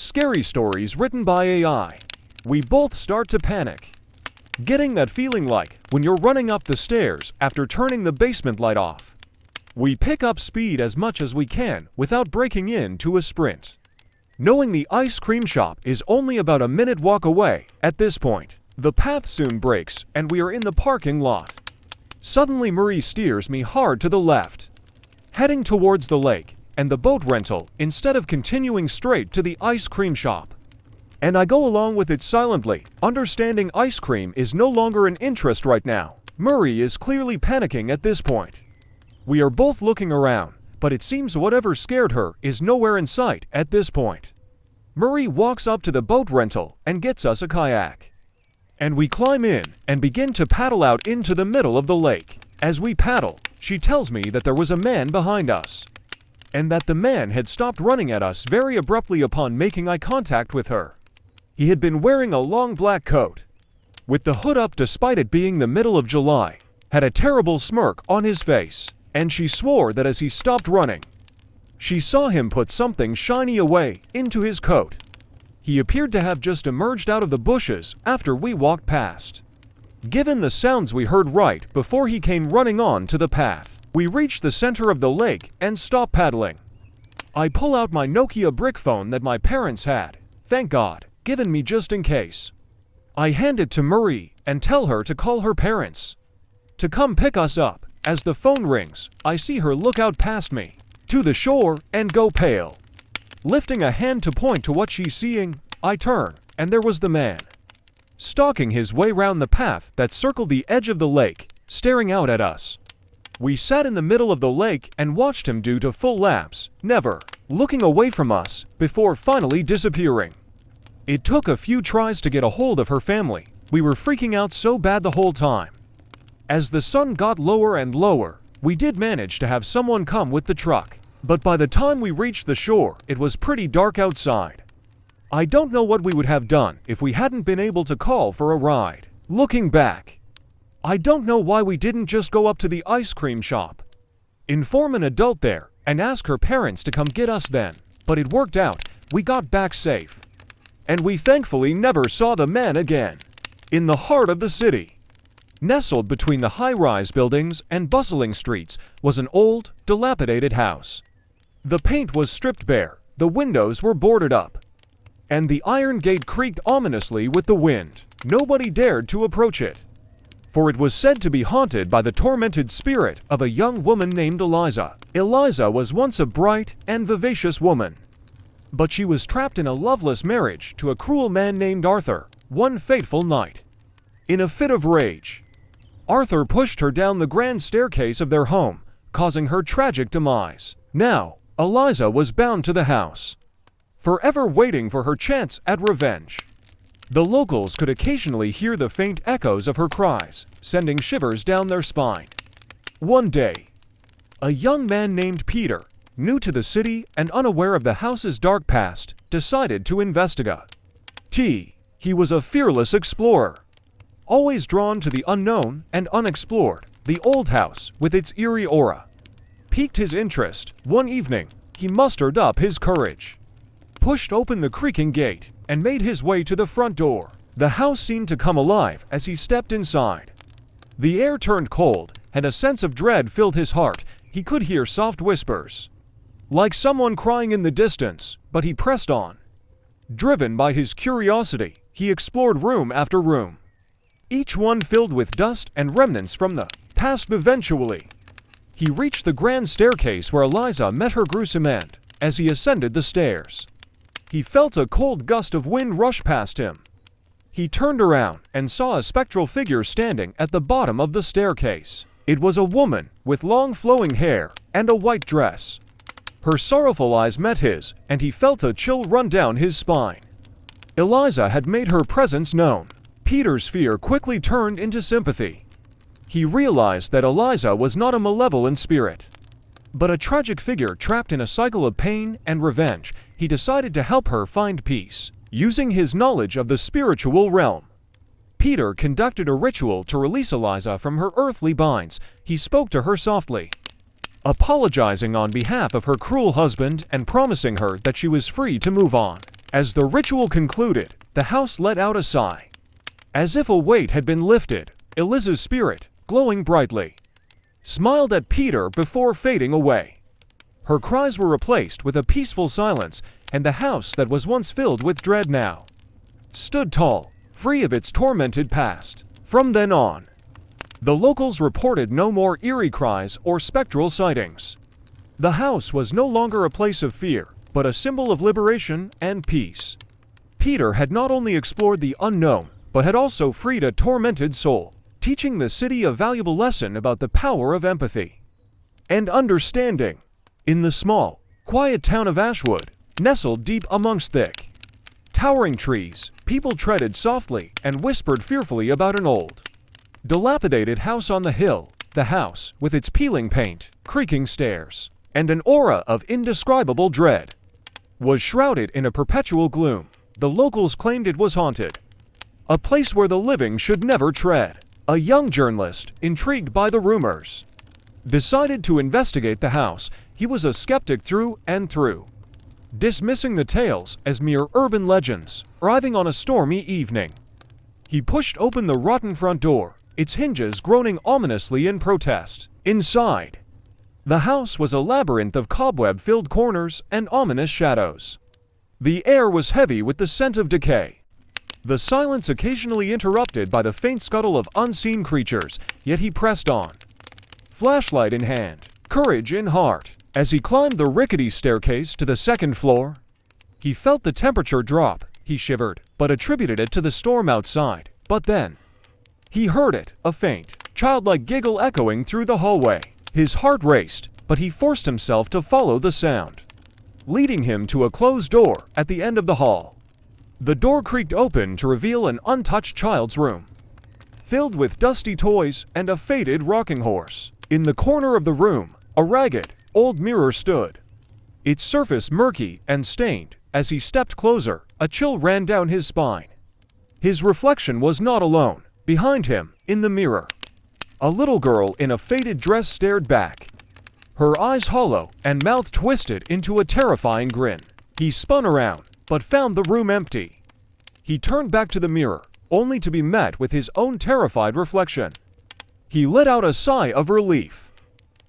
Scary stories written by AI. We both start to panic. Getting that feeling like when you're running up the stairs after turning the basement light off. We pick up speed as much as we can without breaking into a sprint. Knowing the ice cream shop is only about a minute walk away at this point, the path soon breaks and we are in the parking lot. Suddenly Marie steers me hard to the left, heading towards the lake and the boat rental instead of continuing straight to the ice cream shop. And I go along with it silently, understanding ice cream is no longer an interest right now. Marie is clearly panicking at this point. We are both looking around, but it seems whatever scared her is nowhere in sight at this point. Marie walks up to the boat rental and gets us a kayak. And we climb in and begin to paddle out into the middle of the lake. As we paddle, she tells me that there was a man behind us, and that the man had stopped running at us very abruptly upon making eye contact with her. He had been wearing a long black coat, with the hood up despite it being the middle of July, had a terrible smirk on his face, and she swore that as he stopped running, she saw him put something shiny away into his coat. He appeared to have just emerged out of the bushes after we walked past. Given the sounds we heard right before he came running on to the path, we reached the center of the lake and stop paddling. I pull out my Nokia brick phone that my parents had, thank God, given me just in case. I hand it to Marie and tell her to call her parents to come pick us up. As the phone rings, I see her look out past me to the shore and go pale. Lifting a hand to point to what she's seeing, I turn, and there was the man, stalking his way round the path that circled the edge of the lake, staring out at us. We sat in the middle of the lake and watched him do to full laps, never looking away from us, before finally disappearing. It took a few tries to get a hold of her family. We were freaking out so bad the whole time. As the sun got lower and lower, we did manage to have someone come with the truck. But by the time we reached the shore, it was pretty dark outside. I don't know what we would have done if we hadn't been able to call for a ride. Looking back, I don't know why we didn't just go up to the ice cream shop, inform an adult there, and ask her parents to come get us then. But it worked out, we got back safe. And we thankfully never saw the man again. In the heart of the city, nestled between the high-rise buildings and bustling streets, was an old, dilapidated house. The paint was stripped bare, the windows were boarded up, and the iron gate creaked ominously with the wind. Nobody dared to approach it, for it was said to be haunted by the tormented spirit of a young woman named Eliza. Eliza was once a bright and vivacious woman, but she was trapped in a loveless marriage to a cruel man named Arthur. One fateful night, in a fit of rage, Arthur pushed her down the grand staircase of their home, causing her tragic demise. Now, Eliza was bound to the house, forever waiting for her chance at revenge. The locals could occasionally hear the faint echoes of her cries, sending shivers down their spine. One day, a young man named Peter, new to the city and unaware of the house's dark past, decided to investigate. He was a fearless explorer, always drawn to the unknown and unexplored. The old house, with its eerie aura, piqued his interest. One evening, he mustered up his courage, pushed open the creaking gate, and made his way to the front door. The house seemed to come alive as he stepped inside. The air turned cold, and a sense of dread filled his heart. He could hear soft whispers, like someone crying in the distance, but he pressed on. Driven by his curiosity, he explored room after room, each one filled with dust and remnants from the past. Eventually, he reached the grand staircase where Eliza met her gruesome end. As he ascended the stairs, he felt a cold gust of wind rush past him. He turned around and saw a spectral figure standing at the bottom of the staircase. It was a woman with long flowing hair and a white dress. Her sorrowful eyes met his, and he felt a chill run down his spine. Eliza had made her presence known. Peter's fear quickly turned into sympathy. He realized that Eliza was not a malevolent spirit, but a tragic figure trapped in a cycle of pain and revenge. He decided to help her find peace. Using his knowledge of the spiritual realm, Peter conducted a ritual to release Eliza from her earthly binds. He spoke to her softly, apologizing on behalf of her cruel husband and promising her that she was free to move on. As the ritual concluded, the house let out a sigh. As if a weight had been lifted, Eliza's spirit, glowing brightly, smiled at Peter before fading away. Her cries were replaced with a peaceful silence, and the house that was once filled with dread now stood tall, free of its tormented past. From then on, the locals reported no more eerie cries or spectral sightings. The house was no longer a place of fear, but a symbol of liberation and peace. Peter had not only explored the unknown, but had also freed a tormented soul, teaching the city a valuable lesson about the power of empathy and understanding. In the small, quiet town of Ashwood, nestled deep amongst thick, towering trees, people treaded softly and whispered fearfully about an old, dilapidated house on the hill. The house, with its peeling paint, creaking stairs, and an aura of indescribable dread, was shrouded in a perpetual gloom. The locals claimed it was haunted, a place where the living should never tread. A young journalist, intrigued by the rumors, decided to investigate the house. He was a skeptic through and through, dismissing the tales as mere urban legends. Arriving on a stormy evening, he pushed open the rotten front door, its hinges groaning ominously in protest. Inside, the house was a labyrinth of cobweb-filled corners and ominous shadows. The air was heavy with the scent of decay, the silence occasionally interrupted by the faint scuttle of unseen creatures. Yet he pressed on, flashlight in hand, courage in heart. As he climbed the rickety staircase to the second floor, he felt the temperature drop. He shivered, but attributed it to the storm outside. But then, he heard it, a faint, childlike giggle echoing through the hallway. His heart raced, but he forced himself to follow the sound, leading him to a closed door at the end of the hall. The door creaked open to reveal an untouched child's room, filled with dusty toys and a faded rocking horse. In the corner of the room, a ragged, old mirror stood, its surface murky and stained. As he stepped closer, a chill ran down his spine. His reflection was not alone. Behind him, in the mirror, a little girl in a faded dress stared back, her eyes hollow and mouth twisted into a terrifying grin. He spun around, but found the room empty. He turned back to the mirror, only to be met with his own terrified reflection. He let out a sigh of relief,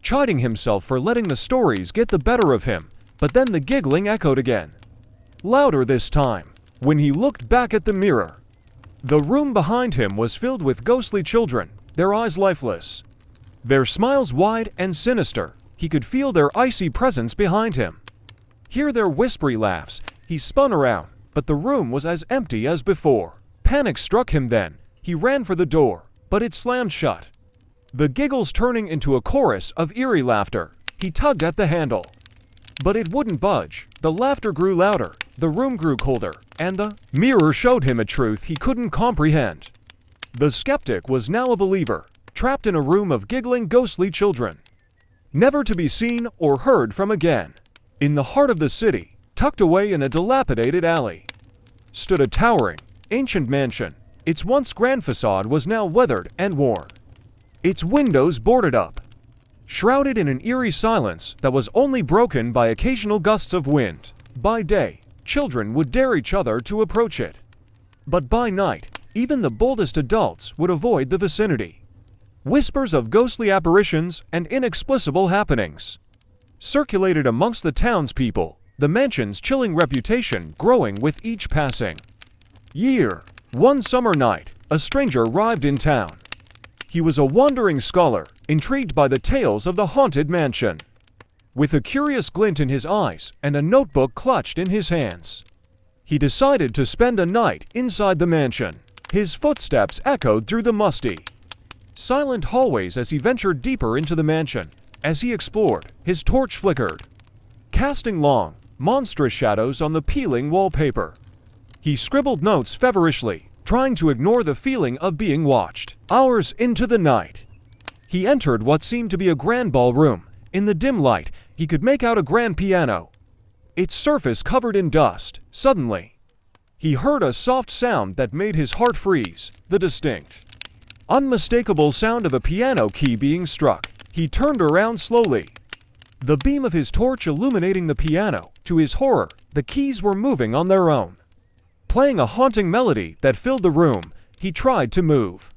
chiding himself for letting the stories get the better of him. But then the giggling echoed again, louder this time. When he looked back at the mirror, the room behind him was filled with ghostly children, their eyes lifeless, their smiles wide and sinister. He could feel their icy presence behind him, hear their whispery laughs. He spun around, but the room was as empty as before. Panic struck him then. He ran for the door, but it slammed shut, the giggles turning into a chorus of eerie laughter. He tugged at the handle, but it wouldn't budge. The laughter grew louder, the room grew colder, and the mirror showed him a truth he couldn't comprehend. The skeptic was now a believer, trapped in a room of giggling ghostly children, never to be seen or heard from again. In the heart of the city, tucked away in a dilapidated alley, stood a towering, ancient mansion. Its once grand facade was now weathered and worn, its windows boarded up, shrouded in an eerie silence that was only broken by occasional gusts of wind. By day, children would dare each other to approach it, but by night, even the boldest adults would avoid the vicinity. Whispers of ghostly apparitions and inexplicable happenings circulated amongst the townspeople, the mansion's chilling reputation growing with each passing year. One summer night, a stranger arrived in town. He was a wandering scholar, intrigued by the tales of the haunted mansion. With a curious glint in his eyes and a notebook clutched in his hands, he decided to spend a night inside the mansion. His footsteps echoed through the musty, silent hallways as he ventured deeper into the mansion. As he explored, his torch flickered, casting long, monstrous shadows on the peeling wallpaper. He scribbled notes feverishly, trying to ignore the feeling of being watched. Hours into the night, he entered what seemed to be a grand ballroom. In the dim light, he could make out a grand piano, its surface covered in dust. Suddenly, he heard a soft sound that made his heart freeze, the distinct, unmistakable sound of a piano key being struck. He turned around slowly, the beam of his torch illuminating the piano. To his horror, the keys were moving on their own. Playing a haunting melody that filled the room, he tried to move,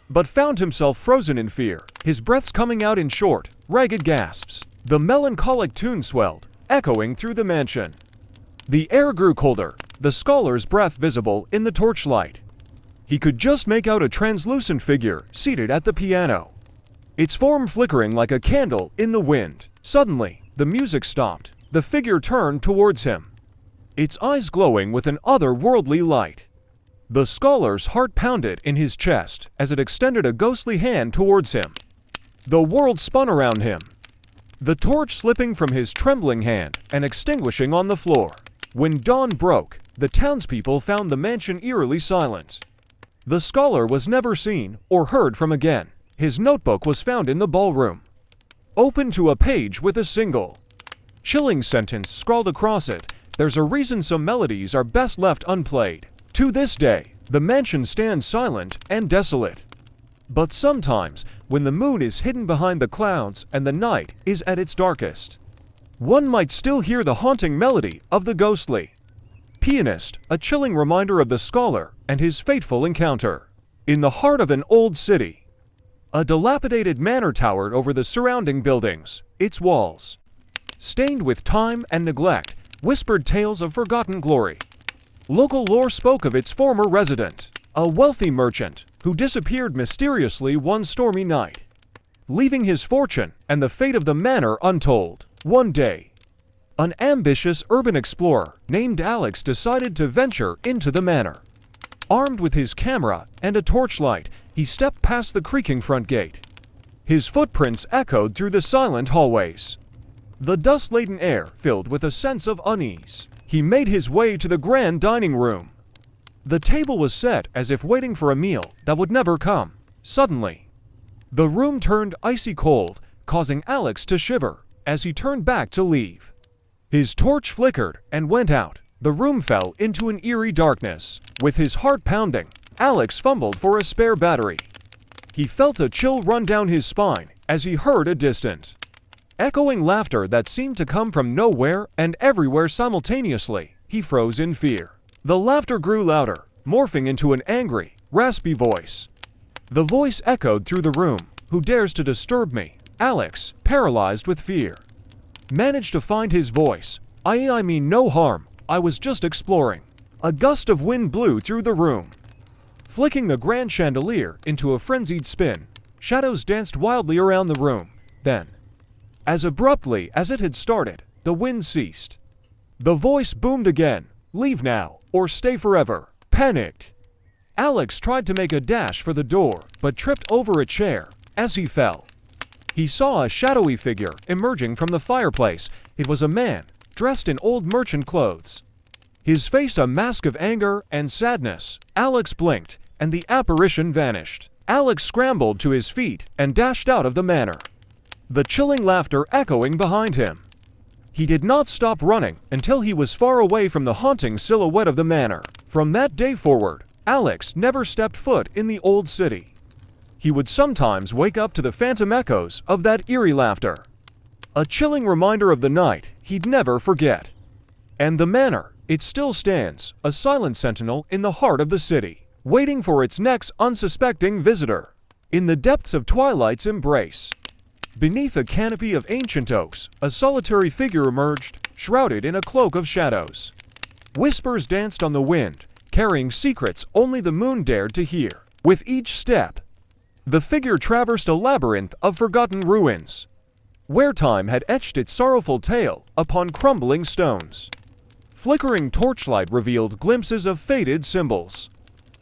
but found himself frozen in fear, his breaths coming out in short, ragged gasps. The melancholic tune swelled, echoing through the mansion. The air grew colder, the scholar's breath visible in the torchlight. He could just make out a translucent figure seated at the piano, its form flickering like a candle in the wind. Suddenly, the music stopped. The figure turned towards him, its eyes glowing with an otherworldly light. The scholar's heart pounded in his chest as it extended a ghostly hand towards him. The world spun around him, the torch slipping from his trembling hand and extinguishing on the floor. When dawn broke, the townspeople found the mansion eerily silent. The scholar was never seen or heard from again. His notebook was found in the ballroom, open to a page with a single, chilling sentence scrawled across it: "There's a reason some melodies are best left unplayed." To this day, the mansion stands silent and desolate. But sometimes, when the moon is hidden behind the clouds and the night is at its darkest, one might still hear the haunting melody of the ghostly pianist, a chilling reminder of the scholar and his fateful encounter. In the heart of an old city, a dilapidated manor towered over the surrounding buildings. Its walls, stained with time and neglect, whispered tales of forgotten glory. Local lore spoke of its former resident, a wealthy merchant who disappeared mysteriously one stormy night, leaving his fortune and the fate of the manor untold. One day, an ambitious urban explorer named Alex decided to venture into the manor. Armed with his camera and a torchlight, he stepped past the creaking front gate. His footprints echoed through the silent hallways, the dust-laden air filled with a sense of unease. He made his way to the grand dining room. The table was set as if waiting for a meal that would never come. Suddenly, the room turned icy cold, causing Alex to shiver as he turned back to leave. His torch flickered and went out. The room fell into an eerie darkness. With his heart pounding, Alex fumbled for a spare battery. He felt a chill run down his spine as he heard a distant, echoing laughter that seemed to come from nowhere and everywhere simultaneously. He froze in fear. The laughter grew louder, morphing into an angry, raspy voice. The voice echoed through the room. "Who dares to disturb me?" Alex, paralyzed with fear, managed to find his voice. I mean no harm. I was just exploring." A gust of wind blew through the room, flicking the grand chandelier into a frenzied spin. Shadows danced wildly around the room. Then, as abruptly as it had started, the wind ceased. The voice boomed again. "Leave now, or stay forever." Panicked, Alex tried to make a dash for the door, but tripped over a chair. As he fell, he saw a shadowy figure emerging from the fireplace. It was a man, dressed in old merchant clothes, his face a mask of anger and sadness. Alex blinked, and the apparition vanished. Alex scrambled to his feet and dashed out of the manor, the chilling laughter echoing behind him. He did not stop running until he was far away from the haunting silhouette of the manor. From that day forward, Alex never stepped foot in the old city. He would sometimes wake up to the phantom echoes of that eerie laughter, a chilling reminder of the night he'd never forget. And the manor, it still stands, a silent sentinel in the heart of the city, waiting for its next unsuspecting visitor. In the depths of twilight's embrace, beneath a canopy of ancient oaks, a solitary figure emerged, shrouded in a cloak of shadows. Whispers danced on the wind, carrying secrets only the moon dared to hear. With each step, the figure traversed a labyrinth of forgotten ruins, where time had etched its sorrowful tale upon crumbling stones. Flickering torchlight revealed glimpses of faded symbols,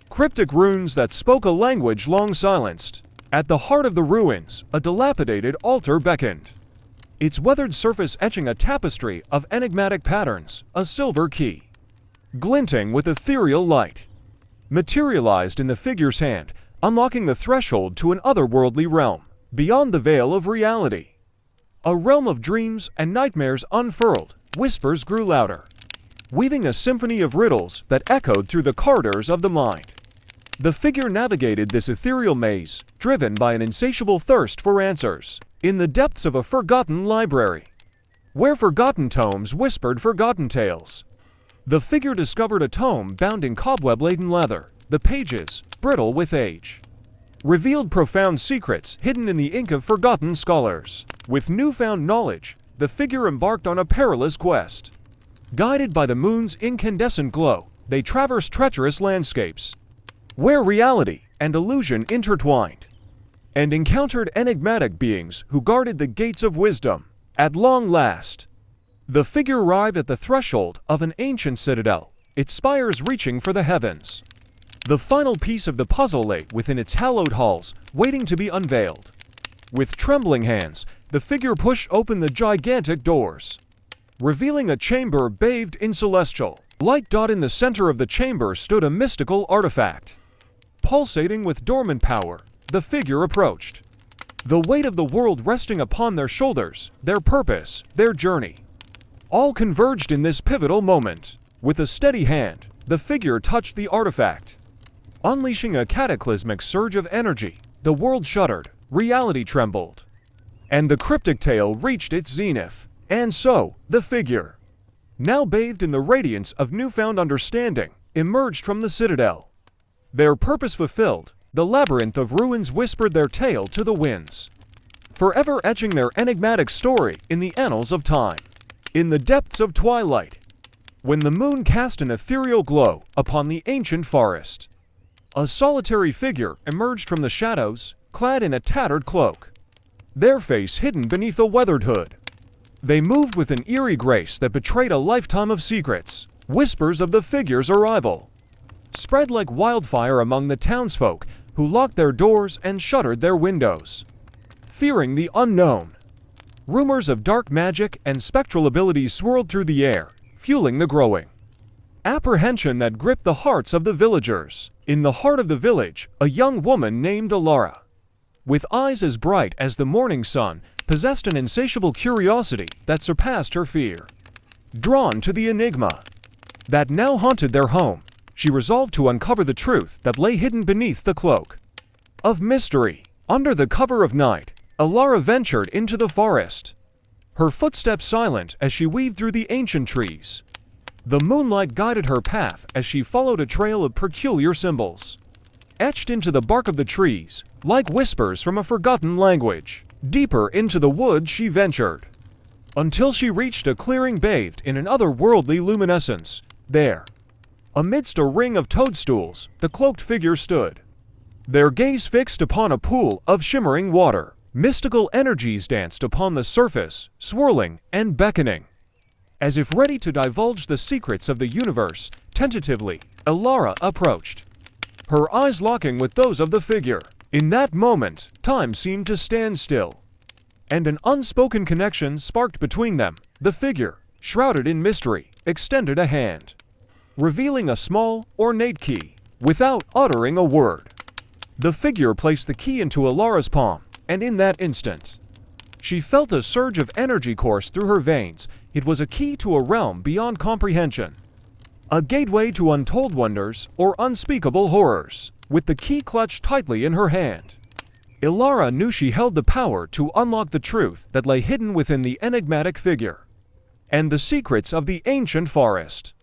cryptic runes that spoke a language long silenced. At the heart of the ruins, a dilapidated altar beckoned, its weathered surface etching a tapestry of enigmatic patterns. A silver key, glinting with ethereal light, materialized in the figure's hand, unlocking the threshold to an otherworldly realm, beyond the veil of reality. A realm of dreams and nightmares unfurled. Whispers grew louder, weaving a symphony of riddles that echoed through the corridors of the mind. The figure navigated this ethereal maze, driven by an insatiable thirst for answers. In the depths of a forgotten library, where forgotten tomes whispered forgotten tales, The figure discovered a tome bound in cobweb-laden leather, the pages brittle with age. Revealed profound secrets hidden in the ink of forgotten scholars. With newfound knowledge, the figure embarked on a perilous quest. Guided by the moon's incandescent glow, they traversed treacherous landscapes, where reality and illusion intertwined, and encountered enigmatic beings who guarded the gates of wisdom. At long last, the figure arrived at the threshold of an ancient citadel, its spires reaching for the heavens. The final piece of the puzzle lay within its hallowed halls, waiting to be unveiled. With trembling hands, the figure pushed open the gigantic doors, revealing a chamber bathed in celestial light. In the center of the chamber stood a mystical artifact. Pulsating with dormant power, the figure approached. The weight of the world resting upon their shoulders, their purpose, their journey, all converged in this pivotal moment. With a steady hand, the figure touched the artifact, unleashing a cataclysmic surge of energy. The world shuddered, reality trembled, and the cryptic tale reached its zenith. And so, the figure, now bathed in the radiance of newfound understanding, emerged from the citadel. Their purpose fulfilled, the labyrinth of ruins whispered their tale to the winds, forever etching their enigmatic story in the annals of time. In the depths of twilight, when the moon cast an ethereal glow upon the ancient forest, a solitary figure emerged from the shadows, clad in a tattered cloak, their face hidden beneath a weathered hood. They moved with an eerie grace that betrayed a lifetime of secrets. Whispers of the figure's arrival spread like wildfire among the townsfolk, who locked their doors and shuttered their windows, fearing the unknown. Rumors of dark magic and spectral abilities swirled through the air, fueling the growing apprehension that gripped the hearts of the villagers. In the heart of the village, a young woman named Alara, with eyes as bright as the morning sun, possessed an insatiable curiosity that surpassed her fear. Drawn to the enigma that now haunted their home, she resolved to uncover the truth that lay hidden beneath the cloak of mystery. Under the cover of night, Alara ventured into the forest, her footsteps silent as she weaved through the ancient trees. The moonlight guided her path as she followed a trail of peculiar symbols, etched into the bark of the trees, like whispers from a forgotten language. Deeper into the woods she ventured, until she reached a clearing bathed in an otherworldly luminescence. There, amidst a ring of toadstools, the cloaked figure stood, their gaze fixed upon a pool of shimmering water. Mystical energies danced upon the surface, swirling and beckoning, as if ready to divulge the secrets of the universe. Tentatively, Alara approached, her eyes locking with those of the figure. In that moment, time seemed to stand still, and an unspoken connection sparked between them. The figure, shrouded in mystery, extended a hand, revealing a small, ornate key. Without uttering a word, the figure placed the key into Alara's palm, and in that instant, she felt a surge of energy course through her veins. It was a key to a realm beyond comprehension, a gateway to untold wonders or unspeakable horrors. With the key clutched tightly in her hand, Alara knew she held the power to unlock the truth that lay hidden within the enigmatic figure and the secrets of the ancient forest.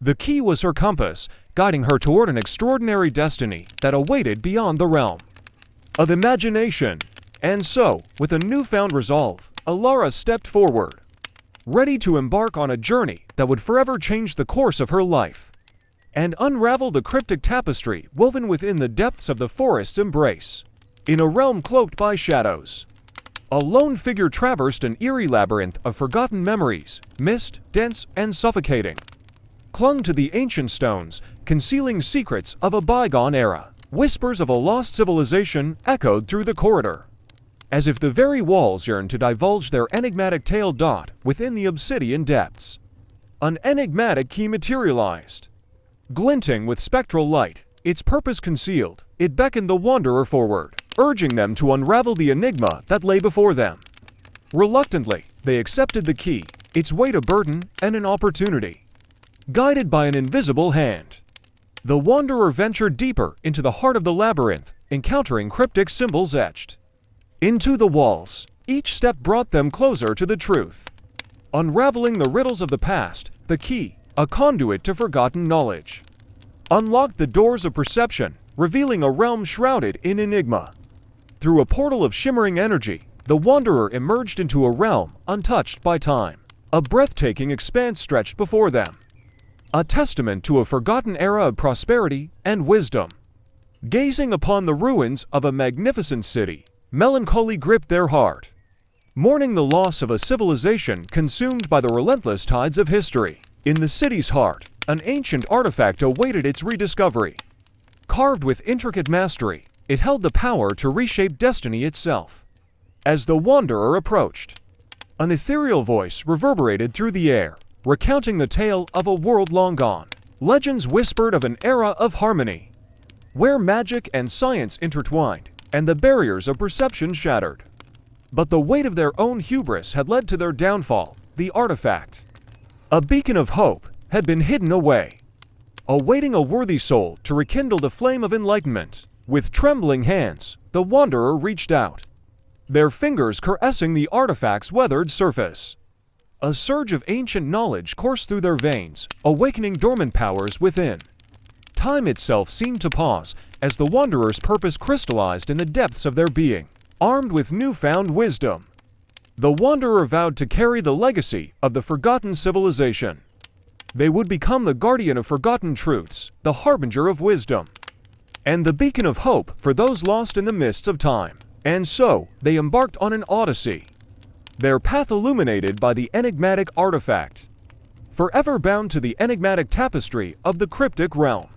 The key was her compass, guiding her toward an extraordinary destiny that awaited beyond the realm of imagination. And so, with a newfound resolve, Alara stepped forward, ready to embark on a journey that would forever change the course of her life and unravel the cryptic tapestry woven within the depths of the forest's embrace. In a realm cloaked by shadows, a lone figure traversed an eerie labyrinth of forgotten memories. Mist, dense and suffocating, clung to the ancient stones, concealing secrets of a bygone era. Whispers of a lost civilization echoed through the corridor, as if the very walls yearned to divulge their enigmatic tale. Within the obsidian depths, an enigmatic key materialized, glinting with spectral light, its purpose concealed. It beckoned the wanderer forward, urging them to unravel the enigma that lay before them. Reluctantly, they accepted the key, its weight a burden and an opportunity. Guided by an invisible hand, the wanderer ventured deeper into the heart of the labyrinth, encountering cryptic symbols etched into the walls. Each step brought them closer to the truth. Unraveling the riddles of the past, the key, a conduit to forgotten knowledge. Unlocked the doors of perception, revealing a realm shrouded in enigma. Through a portal of shimmering energy, the wanderer emerged into a realm untouched by time. A breathtaking expanse stretched before them, a testament to a forgotten era of prosperity and wisdom. Gazing upon the ruins of a magnificent city, melancholy gripped their heart, mourning the loss of a civilization consumed by the relentless tides of history. In the city's heart, an ancient artifact awaited its rediscovery. Carved with intricate mastery, it held the power to reshape destiny itself. As the wanderer approached, an ethereal voice reverberated through the air, recounting the tale of a world long gone. Legends whispered of an era of harmony, where magic and science intertwined, and the barriers of perception shattered. But the weight of their own hubris had led to their downfall. The artifact, a beacon of hope, had been hidden away, awaiting a worthy soul to rekindle the flame of enlightenment. With trembling hands, the wanderer reached out, their fingers caressing the artifact's weathered surface. A surge of ancient knowledge coursed through their veins, awakening dormant powers within. Time itself seemed to pause as the wanderer's purpose crystallized in the depths of their being. Armed with newfound wisdom, the wanderer vowed to carry the legacy of the forgotten civilization. They would become the guardian of forgotten truths, the harbinger of wisdom, and the beacon of hope for those lost in the mists of time. And so, they embarked on an odyssey, their path illuminated by the enigmatic artifact, forever bound to the enigmatic tapestry of the cryptic realm.